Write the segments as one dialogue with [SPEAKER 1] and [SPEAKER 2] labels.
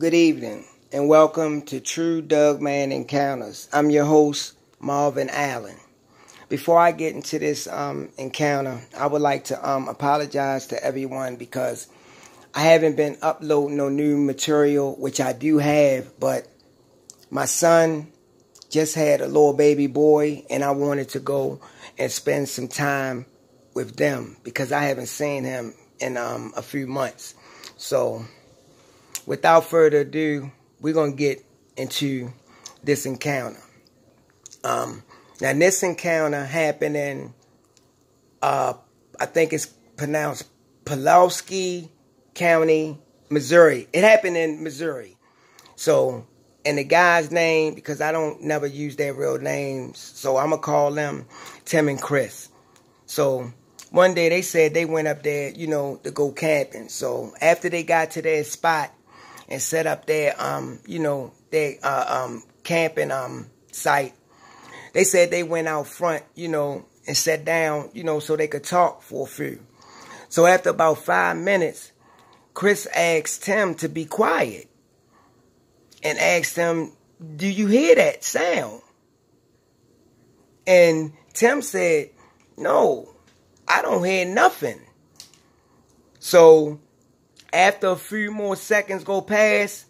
[SPEAKER 1] Good evening, and welcome to True Dougman Encounters. I'm your host, Marvin Allen. Before I get into this encounter, I would like to apologize to everyone because I haven't been uploading no new material, which I do have, but my son just had a little baby boy, and I wanted to go and spend some time with them because I haven't seen him in a few months. So, without further ado, we're going to get into this encounter. Now, this encounter happened in, I think it's pronounced Pulaski County, Missouri. It happened in Missouri. So, and the guy's name, because I don't never use their real names, so I'm going to call them Tim and Chris. So, one day they said they went up there, to go camping. So, after they got to their spot and set up their, their camping site, they said they went out front, and sat down, so they could talk for a few. So, after about 5 minutes, Chris asked Tim to be quiet and asked him, "Do you hear that sound?" And Tim said, "No, I don't hear nothing." So, after a few more seconds go past,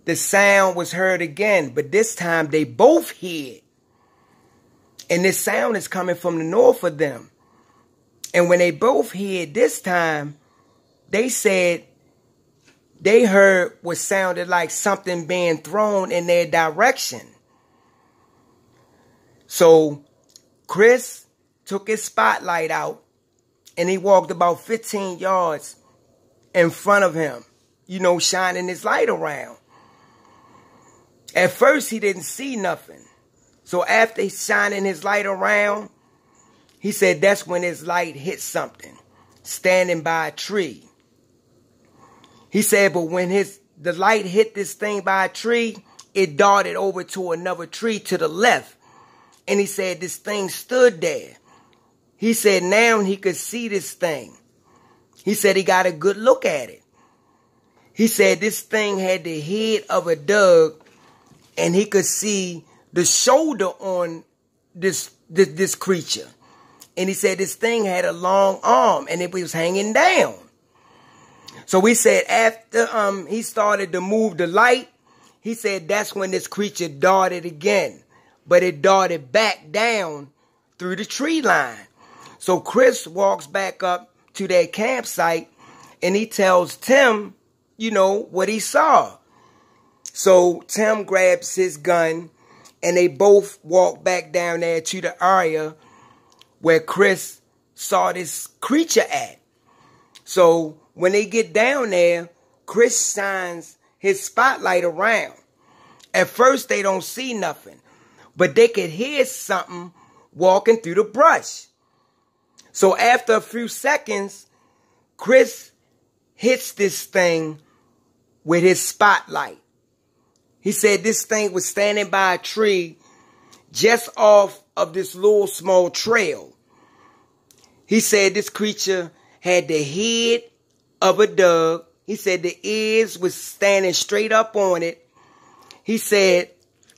[SPEAKER 1] the sound was heard again, but this time they both hear it. And this sound is coming from the north of them. And when they both hear it this time, they said they heard what sounded like something being thrown in their direction. So Chris took his spotlight out and he walked about 15 yards in front of him, shining his light around. At first, he didn't see nothing. So after shining his light around, he said that's when his light hit something standing by a tree. He said, but when the light hit this thing by a tree, it darted over to another tree to the left. And he said this thing stood there. He said now he could see this thing. He said he got a good look at it. He said this thing had the head of a dog, and he could see the shoulder on this creature. And he said this thing had a long arm, and it was hanging down. So we said after he started to move the light, he said that's when this creature darted again. But it darted back down through the tree line. So Chris walks back up to their campsite and he tells Tim, what he saw. So Tim grabs his gun and they both walk back down there to the area where Chris saw this creature at. So when they get down there, Chris shines his spotlight around. At first, they don't see nothing, but they could hear something walking through the brush. So after a few seconds, Chris hits this thing with his spotlight. He said this thing was standing by a tree just off of this little small trail. He said this creature had the head of a dog. He said the ears was standing straight up on it. He said,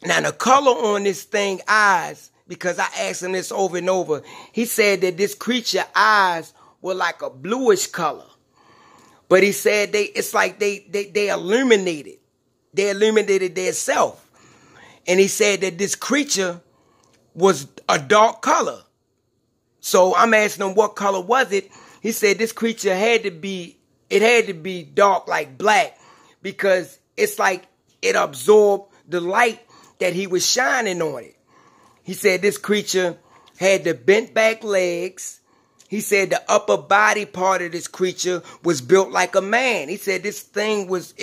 [SPEAKER 1] now the color on this thing eyes, because I asked him this over and over, he said that this creature eyes were like a bluish color. But he said it's like they illuminated. They illuminated their self. And he said that this creature was a dark color. So I'm asking him what color was it. He said this creature had to be dark like black because it's like it absorbed the light that he was shining on it. He said this creature had the bent back legs. He said the upper body part of this creature was built like a man. He said this thing was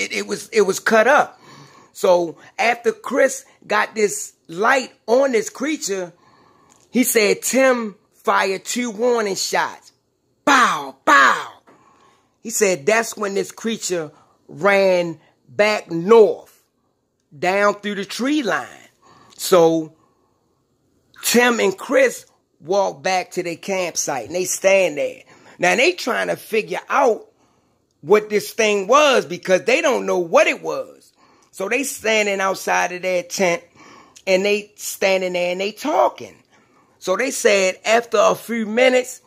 [SPEAKER 1] cut up. So after Chris got this light on this creature, he said Tim fired 2 warning shots. Bow, bow. He said that's when this creature ran back north, down through the tree line. So Tim and Chris walk back to their campsite and they stand there. Now they trying to figure out what this thing was because they don't know what it was. So they standing outside of their tent and they standing there and they talking. So they said after a few minutes,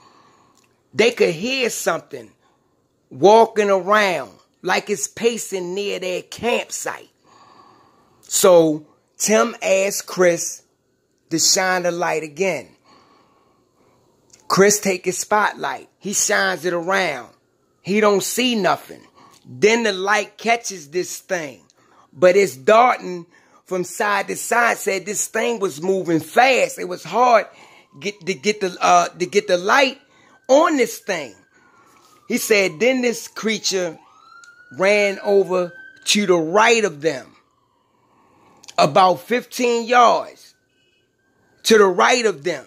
[SPEAKER 1] they could hear something walking around like it's pacing near their campsite. So Tim asked Chris to shine the light again. Chris take his spotlight. He shines it around. He don't see nothing. Then the light catches this thing. But it's darting from side to side. Said this thing was moving fast. It was hard to get the light on this thing. He said then this creature ran over to the right of them. About 15 yards to the right of them.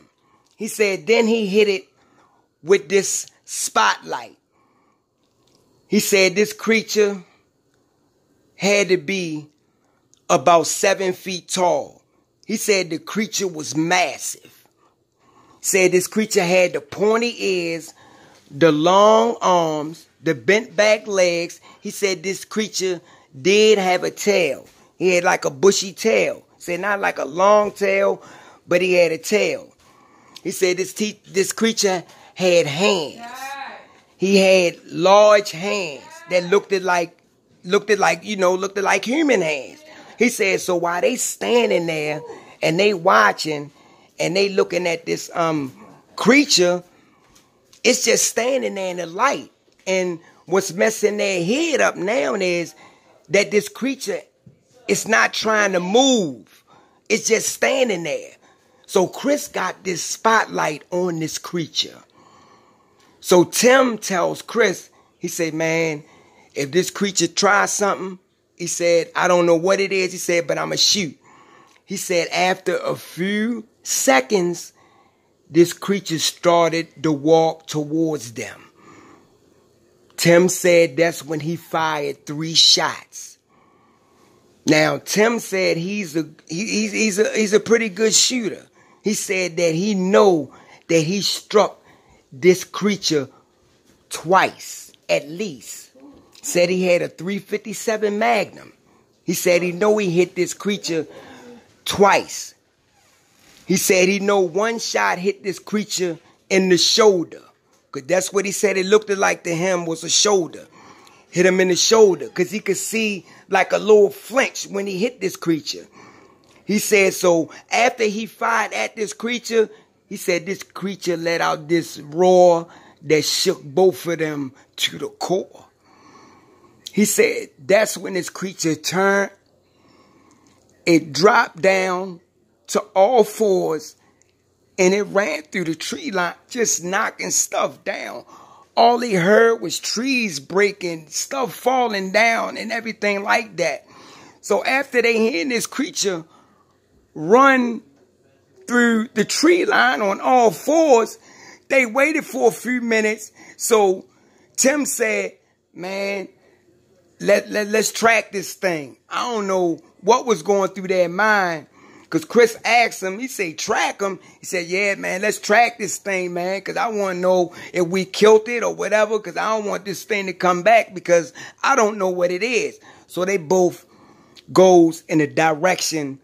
[SPEAKER 1] He said then he hit it with this spotlight. He said this creature had to be about 7 feet tall. He said the creature was massive. Said this creature had the pointy ears, the long arms, the bent back legs. He said this creature did have a tail. He had like a bushy tail. Said not like a long tail, but he had a tail. He said this creature had hands. He had large hands that looked like human hands. He said, so while they standing there and they watching and they looking at this creature, it's just standing there in the light. And what's messing their head up now is that this creature is not trying to move. It's just standing there. So Chris got this spotlight on this creature. So Tim tells Chris, he said, man, if this creature tries something, he said, I don't know what it is. He said, but I'm going to shoot. He said, after a few seconds, this creature started to walk towards them. Tim said that's when he fired 3 shots. Now, Tim said he's a pretty good shooter. He said that he know that he struck this creature twice, at least. Said he had a .357 Magnum. He said he know he hit this creature twice. He said he know one shot hit this creature in the shoulder. Because that's what he said it looked like to him was a shoulder. Hit him in the shoulder because he could see like a little flinch when he hit this creature. He said so after he fired at this creature, he said this creature let out this roar that shook both of them to the core. He said that's when this creature turned. It dropped down to all fours and it ran through the tree line, just knocking stuff down. All he heard was trees breaking, stuff falling down and everything like that. So after they heard this creature run through the tree line on all fours, they waited for a few minutes. So Tim said, man, let's track this thing. I don't know what was going through their mind. Because Chris asked him, he said, track him. He said, yeah, man, let's track this thing, man. Because I want to know if we killed it or whatever. Because I don't want this thing to come back because I don't know what it is. So they both goes in the direction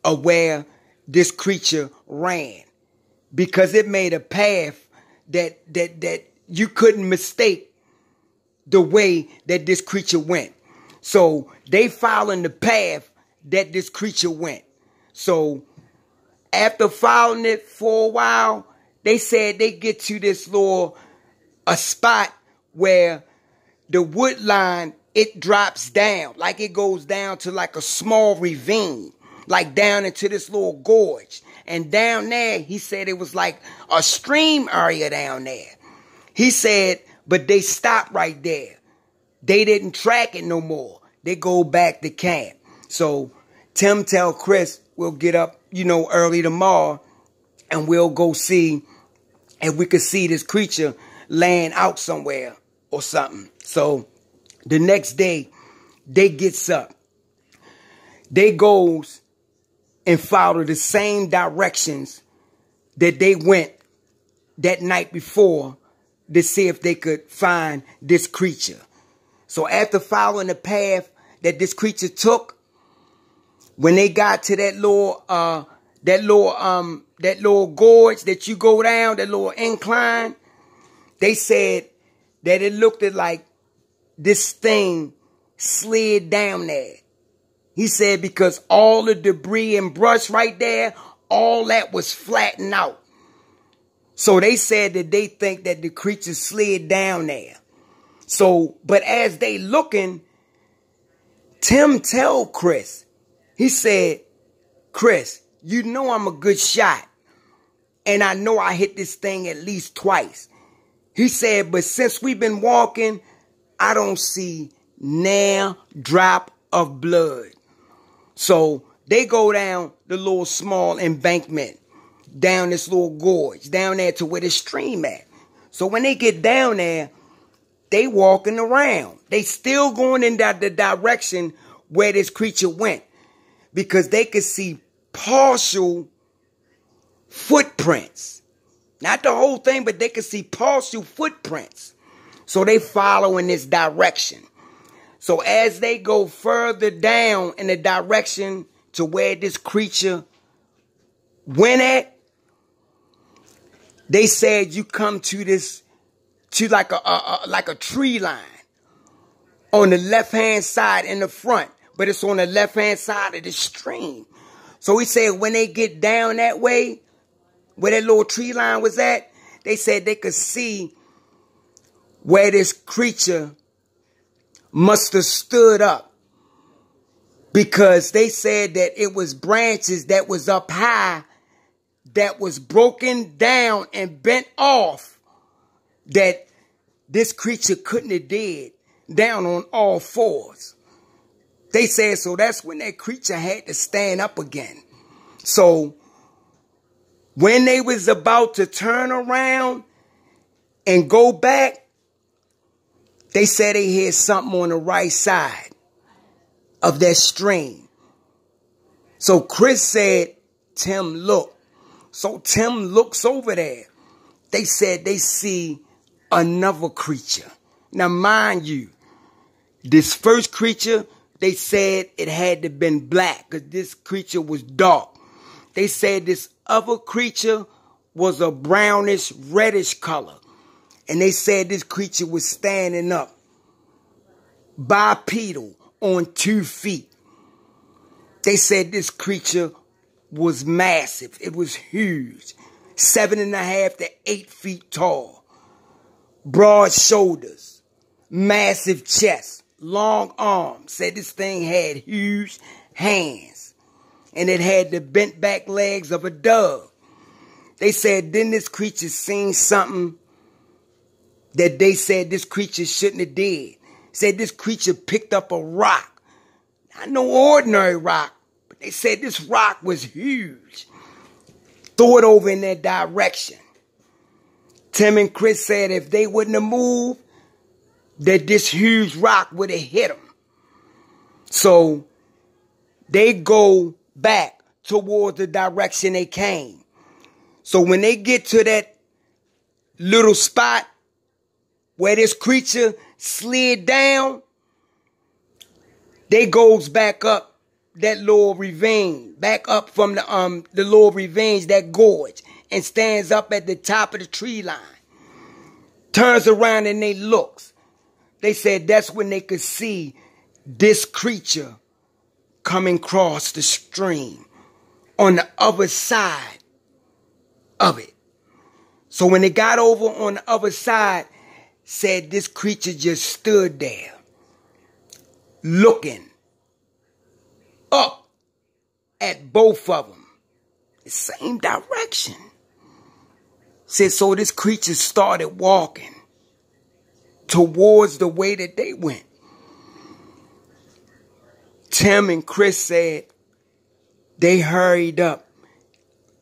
[SPEAKER 1] of where this creature ran. Because it made a path that you couldn't mistake the way that this creature went. So they following the path that this creature went. So after following it for a while, they said they get to this a spot where the wood line, it drops down. Like it goes down to like a small ravine, like down into this little gorge. And down there, he said it was like a stream area down there. He said, but they stopped right there. They didn't track it no more. They go back to camp. So Tim tell Chris, we'll get up, early tomorrow and we'll go see if we could see this creature laying out somewhere or something. So the next day, they gets up. They goes and follow the same directions that they went that night before to see if they could find this creature. So after following the path that this creature took, when they got to that little gorge that you go down, that little incline, they said that it looked like this thing slid down there. He said because all the debris and brush right there, all that was flattened out. So they said that they think that the creature slid down there. So, but as they looking, Tim tell Chris, he said, Chris, you know I'm a good shot. And I know I hit this thing at least twice. He said, but since we've been walking, I don't see now drop of blood. So they go down the little small embankment, down this little gorge, down there to where the stream at. So when they get down there, they walking around. They still going in the direction where this creature went, because they could see partial footprints. Not the whole thing, but they could see partial footprints. So they follow in this direction. So as they go further down in the direction to where this creature went at, they said you come to this, to like a tree line on the left-hand side in the front, but it's on the left-hand side of the stream. So he said when they get down that way, where that little tree line was at, they said they could see where this creature must have stood up, because they said that it was branches that was up high that was broken down and bent off, that this creature couldn't have did down on all fours. They said, so that's when that creature had to stand up again. So when they was about to turn around and go back, they said they had something on the right side of that stream. So Chris said, Tim, look. So Tim looks over there. They said they see another creature. Now, mind you, this first creature, they said it had to have been black, because this creature was dark. They said this other creature was a brownish, reddish color. And they said this creature was standing up, bipedal, on 2 feet. They said this creature was massive. It was huge. 7.5 to 8 feet tall. Broad shoulders. Massive chest. Long arms. Said this thing had huge hands. And it had the bent back legs of a dove. They said then this creature seen something that they said this creature shouldn't have did. Said this creature picked up a rock. Not no ordinary rock, but they said this rock was huge. Threw it over in that direction. Tim and Chris said if they wouldn't have moved, that this huge rock would have hit them. So they go back towards the direction they came. So when they get to that little spot where this creature slid down, they goes back up that little ravine, back up from the little ravines, that gorge, and stands up at the top of the tree line. Turns around and they looks. They said that's when they could see this creature coming across the stream on the other side of it. So when they got over on the other side, said this creature just stood there, looking up at both of them, the same direction. Said so this creature started walking towards the way that they went. Tim and Chris said they hurried up,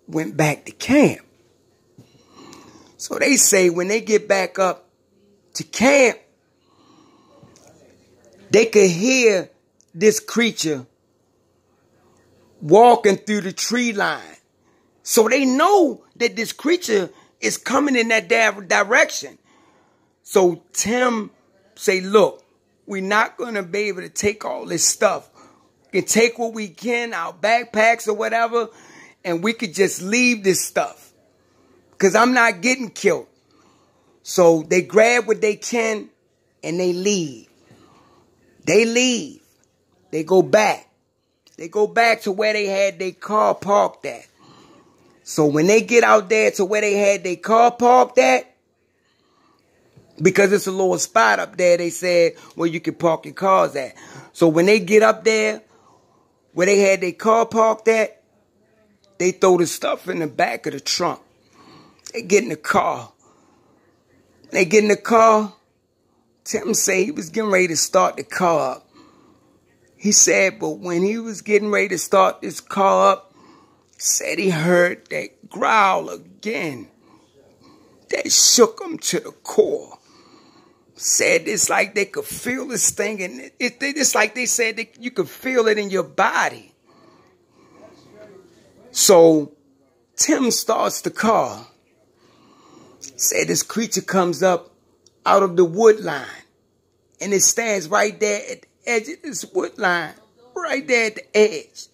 [SPEAKER 1] went back to camp. So they say when they get back up to camp, they could hear this creature walking through the tree line. So they know that this creature is coming in that direction. So Tim say, look, we're not going to be able to take all this stuff. We can take what we can, our backpacks or whatever, and we could just leave this stuff. Because I'm not getting killed. So they grab what they can and they leave. They leave. They go back. They go back to where they had their car parked at. So when they get out there to where they had their car parked at, because it's a little spot up there, they said where you can park your cars at. So when they get up there where they had their car parked at, they throw the stuff in the back of the trunk. They get in the car. They get in the car. Tim said he was getting ready to start the car up. He said, but when he was getting ready to start this car up, said he heard that growl again. That shook him to the core. Said it's like they could feel this thing, and it's like they said that you could feel it in your body. So Tim starts the car. Said this creature comes up out of the wood line, and it stands right there at the edge of this wood line, right there at the edge.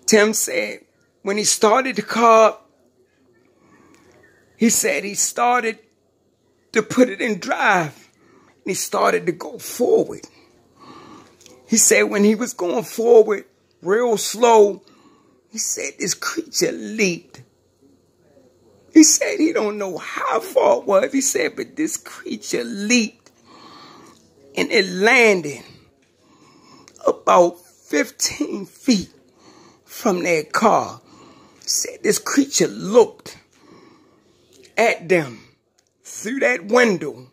[SPEAKER 1] Tim said when he started the car, he said he started to put it in drive, and he started to go forward. He said when he was going forward real slow, he said this creature leaped. He said he don't know how far it was. He said, but this creature leaped, and it landed about 15 feet from their car. He said this creature looked at them through that window,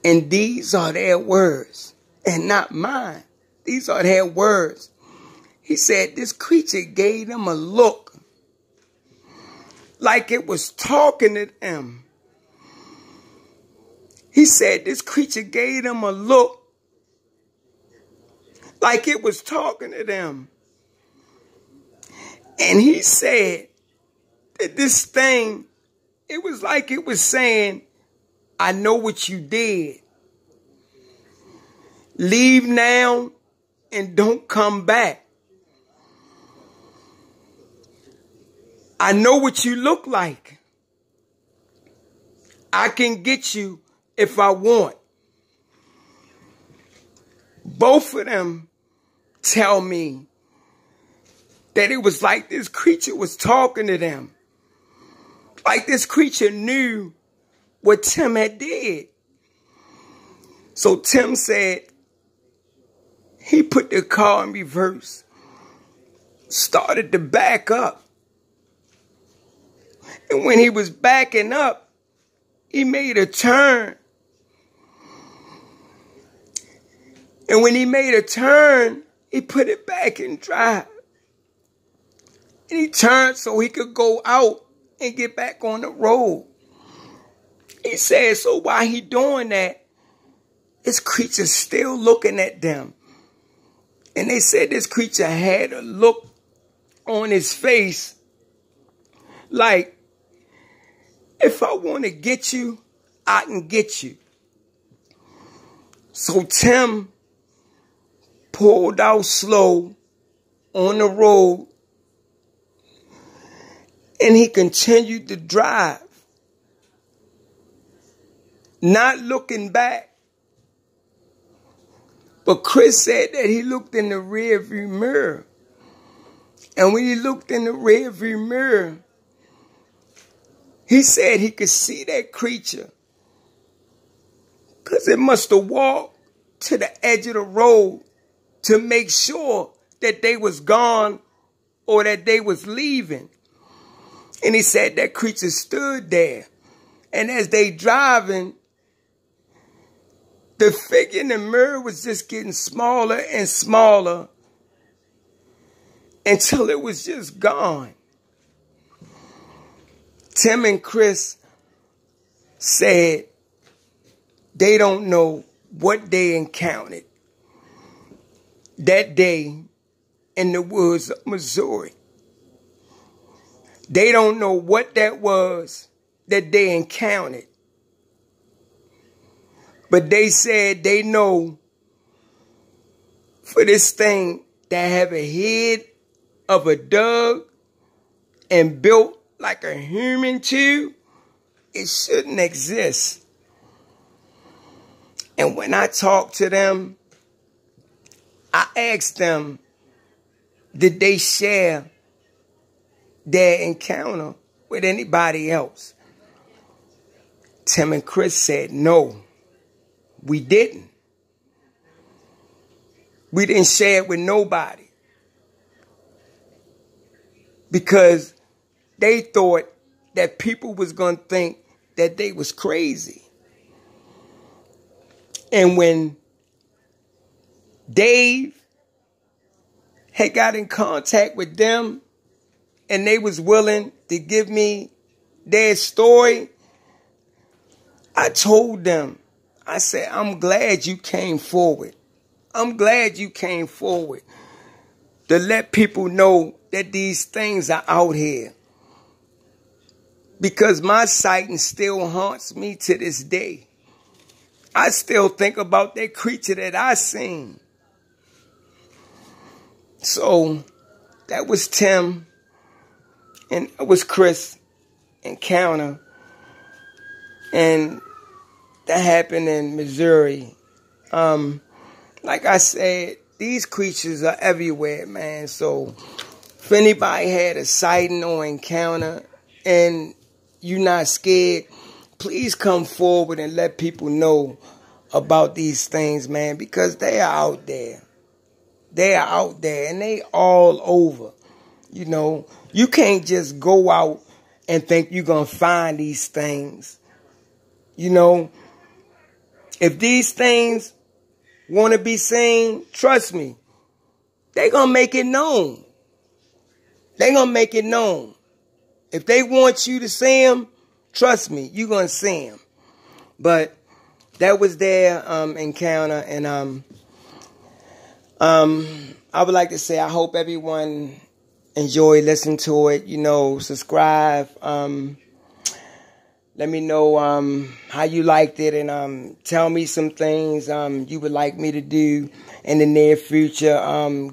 [SPEAKER 1] and these are their words, and not mine. These are their words. He said this creature gave them a look like it was talking to them. He said this creature gave them a look like it was talking to them. And he said that this thing, it was like it was saying, I know what you did. Leave now and don't come back. I know what you look like. I can get you if I want. Both of them tell me that it was like this creature was talking to them. Like this creature knew what Tim had did. So Tim said he put the car in reverse, started to back up. And when he was backing up, he made a turn. And when he made a turn, he put it back in drive. And he turned so he could go out and get back on the road. He said, so while he doing that, this creature's still looking at them. And they said this creature had a look on his face like, if I want to get you, I can get you. So Tim pulled out slow on the road, and he continued to drive, not looking back. But Chris said that he looked in the rearview mirror. And when he looked in the rearview mirror, he said he could see that creature because it must have walked to the edge of the road to make sure that they was gone or that they was leaving. And he said that creature stood there. And as they driving, the figure in the mirror was just getting smaller and smaller until it was just gone. Tim and Chris said they don't know what they encountered that day in the woods of Missouri. They don't know what that was that they encountered. But they said they know for this thing that have a head of a dog and built like a human too, it shouldn't exist. And when I talked to them, I asked them, did they share their encounter with anybody else? Tim and Chris said, no, we didn't. We didn't share it with nobody. Because they thought that people was going to think that they was crazy. And when Dave had got in contact with them and they was willing to give me their story, I told them, I said, I'm glad you came forward. I'm glad you came forward to let people know that these things are out here. Because my sighting still haunts me to this day. I still think about that creature that I seen. So that was Tim and it was Chris encounter. And that happened in Missouri. Like I said, these creatures are everywhere, man. So if anybody had a sighting or encounter and you're not scared, please come forward and let people know about these things, man, because they are out there. They are out there and they all over. You know, you can't just go out and think you're going to find these things. You know, if these things want to be seen, trust me, they're going to make it known. They're going to make it known. If they want you to see them, trust me, you're going to see them. But that was their encounter. And I would like to say I hope everyone enjoyed listening to it. You know, subscribe. Let me know how you liked it, and tell me some things you would like me to do in the near future.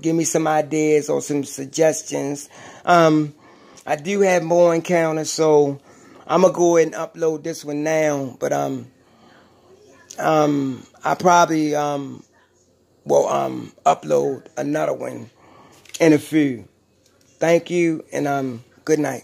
[SPEAKER 1] Give me some ideas or some suggestions. I do have more encounters, so I'm gonna go ahead and upload this one now. But I probably will upload another one in a few. Thank you, and good night.